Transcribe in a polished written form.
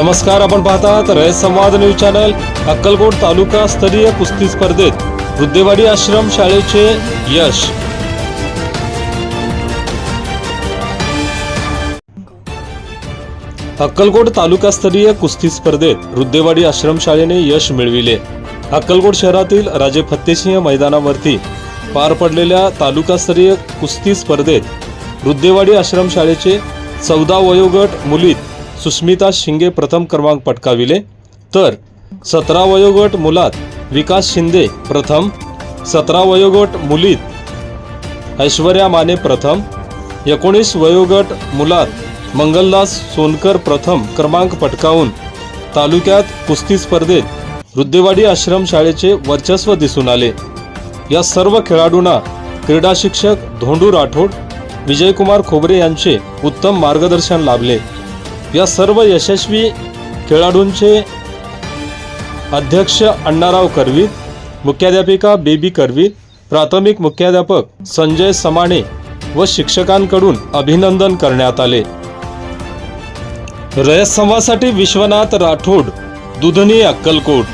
नमस्कार, आपण पाहतात रयत संवाद न्यूज चॅनल। अक्कलकोट तालुका स्तरीय कुस्ती स्पर्धेत रुद्देवाडी आश्रम शाळेचे यश। अक्कलकोट तालुका स्तरीय कुस्ती स्पर्धेत रुद्देवाडी आश्रम शाळेने यश मिळविले। अक्कलकोट शहरातील राजे फत्तेसिंह मैदानावरती पार पडलेल्या तालुका स्तरीय कुस्ती स्पर्धेत रुद्देवाडी आश्रम शाळेचे 14 वयोगट मुलीत सुस्मिता शिंगे प्रथम क्रमांक पटकाविले, तर 17 वयोगट मुलात विकास शिंदे प्रथम, 17 वयोगट मुलीत ऐश्वर्या माने प्रथम, 19 वयोगट मुलात मंगलदास सोनकर प्रथम क्रमांक पटकावून तालुक्यात कुस्ती स्पर्धेत रुद्देवाडी आश्रम शाळेचे वर्चस्व दिसून आले। या सर्व खेळाडूंना क्रीडा शिक्षक धोंडू राठोड, विजयकुमार खोबरे यांचे उत्तम मार्गदर्शन लाभले। या सर्व यशस्वी खेळाडूंचे अध्यक्ष अण्णाराव करवीर, मुख्याध्यापिका बेबी करवीर, प्राथमिक मुख्याध्यापक संजय समाणे व शिक्षकांकडून अभिनंदन करण्यात आले। रयत संवादसाठी विश्वनाथ राठोड, दुधनी, अक्कलकोट।